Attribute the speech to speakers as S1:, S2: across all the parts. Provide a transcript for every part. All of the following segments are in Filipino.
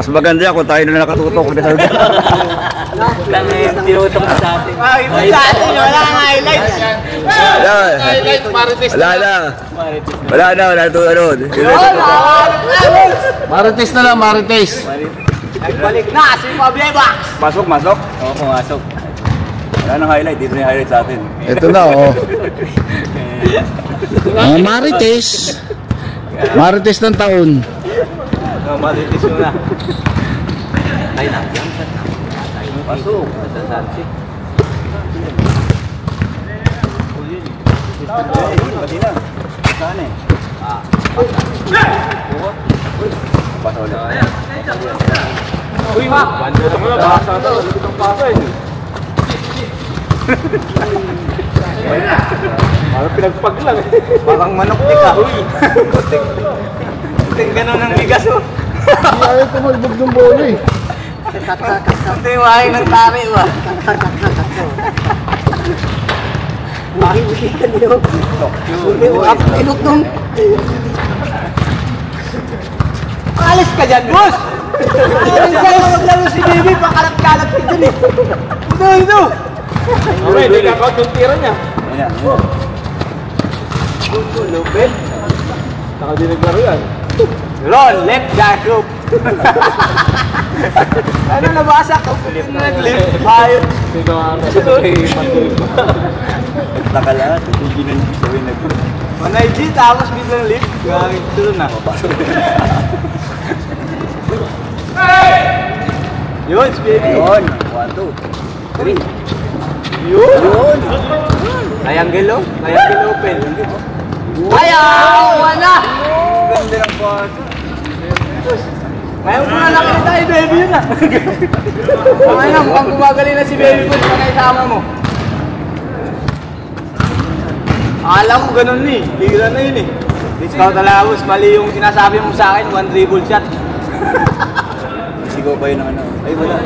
S1: Mas maganda yan kung tayo na nakatutok.
S2: Lang tinutok sa atin.
S3: Sa atin, wala kang highlights.
S4: Highlights, Marites
S1: Wala na. Wala na, wala na ano.
S4: Marites na lang, Marites.
S3: Nagbalik na si Pablebox.
S1: Masok, masok.
S2: Oo, pumasok.
S1: Wala nang highlight, dito na yung highlight sa atin.
S4: Ito na, oh. Marites. Marites ng taon.
S2: Marites mo na. Ay, nagyang sa pasok. Sa Sansi.
S1: Pati na. Saan eh? Pasa ulit.
S2: Uy, ma! Basa ito. Lugod ang pasa eh. Parang pinagpag lang eh.
S3: Parang manok di ka. Ting ganon ng bigas oh.
S4: Hindi ayaw tumalbog ng bola eh.
S3: Ito yung wahay ng tari ba? Makikita niyo. Inok nung. Alis ka dyan, boss! Alis sa'yo maglaro si Baby, pakalat-kalat ka dyan eh. Ito!
S2: Okay, hindi ka-count yung tira niya.
S1: Ayan.
S3: Lupit.
S2: Saka di naglaro yan.
S3: Roll, left, Jacob. Ano nabasa ko? Nag-lift, hayop.
S2: Sino ang patuloy pa.
S1: Nakalat, hindi na nagsasabi na group.
S3: Manay G, tapos biglang lift. Gagawin ito na. Yun, si Baby.
S1: Yun, 1, 2, 3.
S3: Yun. Triangle oh. Triangle open. Ayaw! Wala! Ganda ng basa. Ngayon mo na nakita tayo, Baby yun ah. Ngayon na, mukhang gumagaling na si Baby Boy pag naitama mo. Alam ko ganun eh. Bigla na yun eh. Ikaw talabos, mali yung sinasabi mo sa akin, 1 dribble shot.
S1: Sigaw pa yun ng ano. Ay, wala.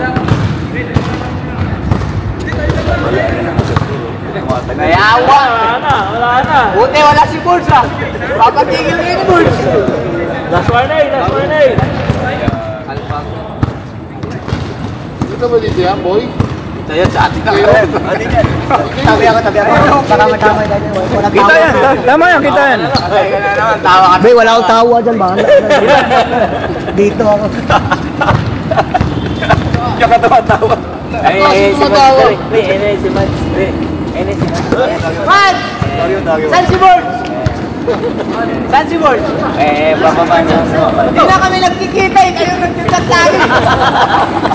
S3: Nayawa!
S2: Wala na.
S3: Buti wala si Bulls ah. Papatigil ngayon ni Bulls.
S2: Last one eh.
S4: Dito ba dito yan, boy?
S3: Ito yan sa atin na.
S1: Tabi ako. Baka matamay tayo. Kita yan. Tama yan, kita yan.
S3: Okay, gano'n naman. Tawa ka.
S5: Bay, wala akong tawa dyan. Baka dito ako.
S1: Yung katawa-tawa.
S2: Si Mads.
S3: Mads! Saan si Bulls? Saan si Bulls?
S2: Bababa niya.
S3: Hindi na kami nagkikita eh. Kayo nagtitat lagi.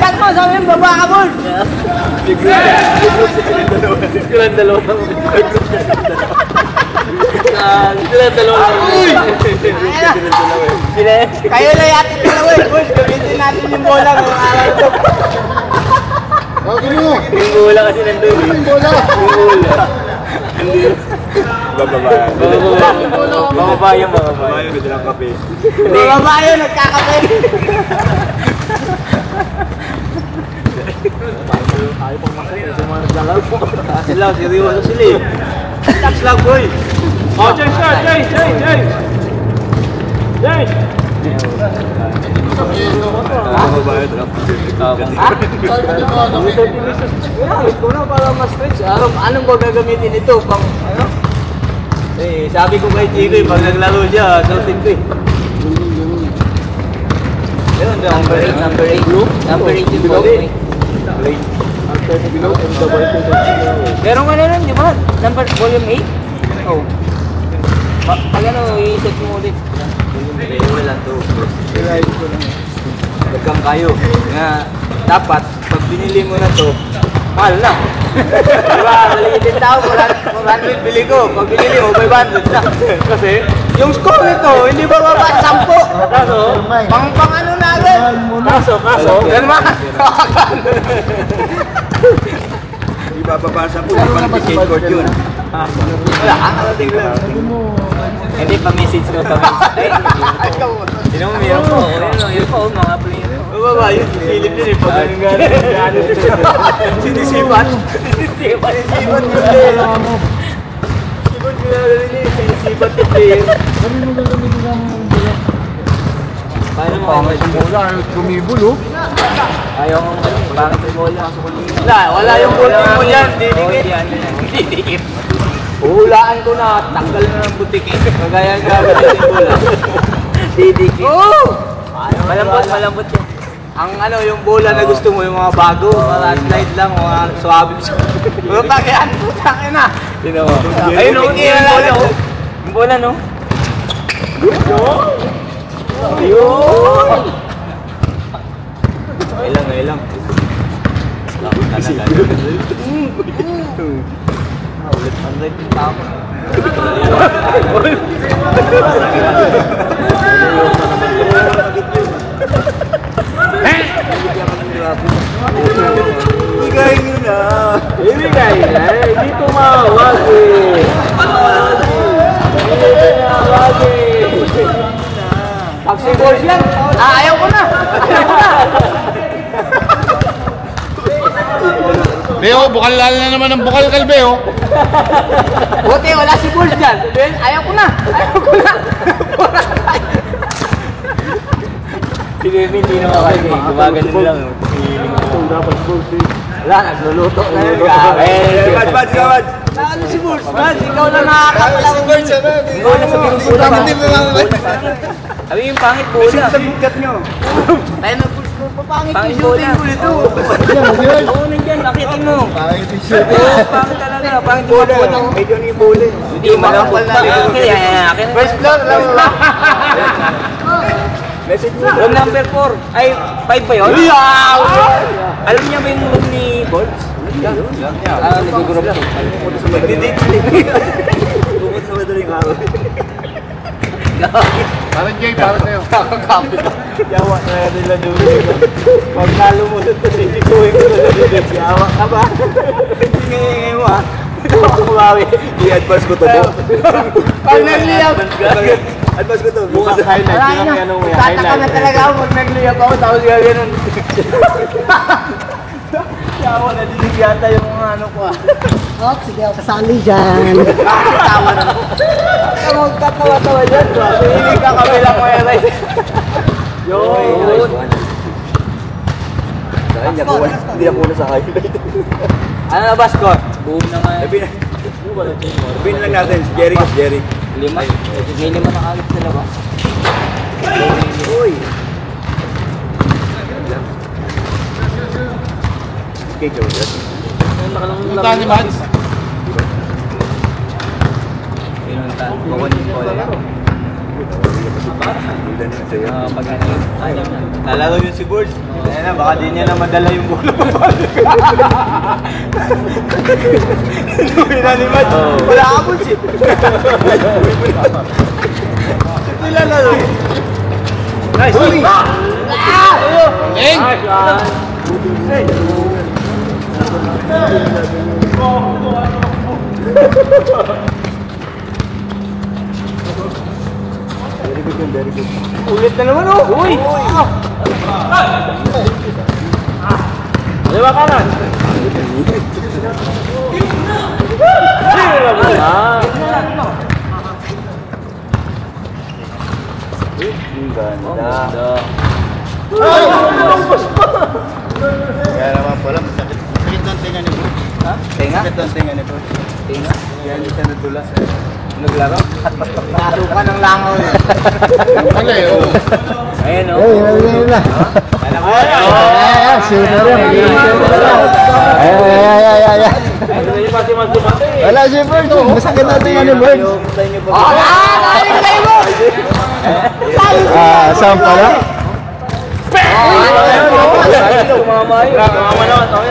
S3: Chat mo, sabi mo, baba ka Bulls.
S2: Silang dalawa. Silang dalawa.
S3: Uy! Kayo na yatin dalawa eh. Bulls, gamitin natin yung bola ng araw ito.
S4: Huwag mo!
S2: Yung bola kasi nandun.
S4: Yung bola!
S2: Yung bola.
S1: Bababa.
S2: Bababa yung bababa.
S1: Bababa yung ganda ng kape.
S3: Baba yun, nagkakape.
S2: Ayaw pang masaya sa mga naglalaro.
S3: Sila, seryoso sila eh. Tax lang boy.
S2: Oh, James!
S1: Bababa yun.
S3: Ito na para ma-stretch. Anong ba gagamitin ito? Pang ano? Eh, sabi ko kay Chico pag naglaro siya, suotin ko eh. Ayun, number 8. Number 8 yung boy. Pero ano lang, di ba? Number volume 8? Oo. Pag ano, i-set mo ulit. Volume 8 lang to. Nagkang kayo. Nga, dapat, pag binili mo na to, mahal na. Diba, maliit din tao, 400 bili ko. Pag binili mo, 500 na. Kasi, yung score nito, hindi ba baba 10?
S2: Kaso,
S3: Pang ano na agad?
S2: kaso.
S3: Yan ma.
S1: Di ba babasa po? Pang ticket court yun.
S3: Wala, nakarating lang.
S2: Hindi pa message ko kami. Sino mo meron po? Meron po mga player.
S3: Baba, yun, silip yun eh. Pag anong gano'n. Sinisipat. Sinisipat yung player. Sipat yung gano'n niya, sinisipat yung player.
S2: Paano mo?
S4: Pangit yung bola, ayaw tumibol oh.
S2: Ayaw kong pangit yung bola.
S3: Wala yung bulting mo dyan. Didikit.
S2: Didikit.
S3: Hulaan ko na. Tanggal na ng butik eh.
S2: Kagaya ka yung bola. Didikit.
S3: Oo!
S2: Malambot yan.
S3: Ang ano, yung bola na gusto mo, yung mga bago, mga slide lang, mga suabe. Putang yan, putang yan na.
S2: Sino mo?
S3: Ayun,
S2: yung bola, no? Yung bola, no?
S3: Ayun!
S2: Ngayon lang. Lakot ka na ulit yung tama.
S3: Ibigay nyo na.
S2: Ibigay na eh. Hindi tumawag eh. Hindi tumawag eh.
S3: Pag si Bols yan, ayaw ko na.
S4: Leo, bukal na naman ang bukal kalbe oh.
S3: Buti, wala si Bols dyan. Sabihin, ayaw ko na. Ayaw ko na.
S2: Si Kevin hindi naman kasi. Gumagano lang.
S3: Wala, nagluluto na yun.
S2: Bad.
S3: Ano si Bols? Ikaw na nakakapalaw. Si Bols,
S2: Ikaw na sa pinusulan. Sabi yung pangit bola.
S3: bugat nyo. Tayo na Bols mo. Papangit
S2: Pangit
S3: yung shooting
S2: bola.
S3: ko nito.
S2: Oo, nandiyan. Nakitin mo.
S4: Pangit yung shoot.
S2: Oo, pangit talaga. Pangit yung bola.
S3: Medyo ni Bols.
S2: Hindi, malambot pa. Akin.
S3: First floor, alam mo ba?
S2: Room number 4. Ay, 5 ba yun? Alam niya ba yung room ni Bolts? Nagugurap ko.
S3: Bukod sa madaling araw.
S4: Parang Jay, parang sa'yo.
S3: Kakakapit. Yawa na yan nila doon. Pag nalumutot ko, sisikuhin ko na doon. Yawa ka ba? Hindi mo ha. Kumawi. I-advance ko to. Pag nagliyap. Advance ko to. Bukas highlight. Tataka na talaga ako pag nagliyap ako. Tapos gano'n. Yawa na dinig yata yung mga ano ko ah.
S5: Oh, sige ako kasali dyan.
S3: Tawa na. Magkatawa-tawa dyan. Hindi ka kami lang mga rin. Yun. Hindi ako na sa highlight. Ano na ba score?
S2: Boom na nga.
S3: Sabihin lang natin, si Jerry.
S2: 5. May 5 na kalit sa labas.
S3: Uy. Okay, Jordan.
S4: Punta ni Mads.
S2: Pinuntan. Bawanin ko lang. Pag ano yun?
S3: Nalaro yun si Bols. Ayan na, baka di niya na madala yung bola. Inuwi na ni Mads. Wala ka Bols eh. Sila laro eh. Nice. Uy!
S4: Eng!
S3: Very good. Ulit na naman oh! Uy!
S2: Diba kanan? Sira mo na!
S3: Ang ganda.
S4: Kaya naman pala, masakit. Sakit ang tinga ni Bro.
S3: Ha? Tenga?
S4: Sakit ang tinga ni Bro.
S3: Tenga?
S4: Kaya hindi siya nadulas.
S3: Naglaro? Nasuka ng langaw eh.
S4: Wala eh, oh.
S2: Ayan o.
S5: Ayun na. Sino rin. Ay. Wala si Bird. Masakit natin yan ni Bird. Saan pala?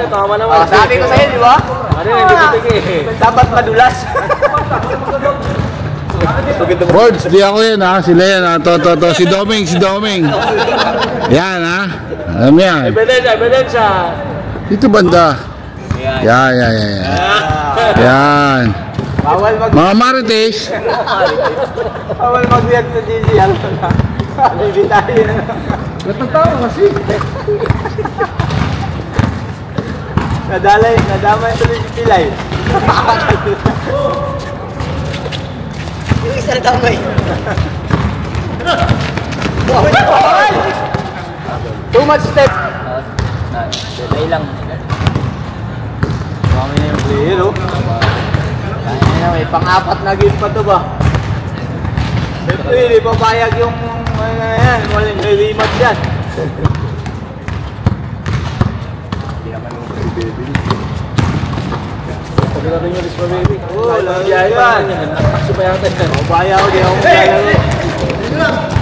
S2: Tama naman.
S3: Sabi ko sa'yo, di ba?
S2: Ano yun, hindi ko tigil.
S3: Dapat madulas.
S4: Birds, di ako yan ha. Sila yan ha. To. Si Doming. Yan ha. Alam mo yan.
S2: Ebidensya.
S4: Dito banda. Yan. Yan.
S3: Bawal
S4: Mga Marites.
S3: Bawal mag-react sa DCL. Hindi tayo na.
S4: Natatawa kasi.
S3: Nadamay tuloy si Pilay. Yung isa na damay. Too much step.
S2: Delay lang.
S3: Kami na yung player, oh. Kaya na, may pang-apat na game pa to ba? Siyempre, hindi papayag yung ano na yan. Walang rematch yan. Hindi naman yung baby. Sabi natin yung Rispa baby. Oo, lagi yan. Nakakso pa yata yan. Bayaw, di ako maglalaro.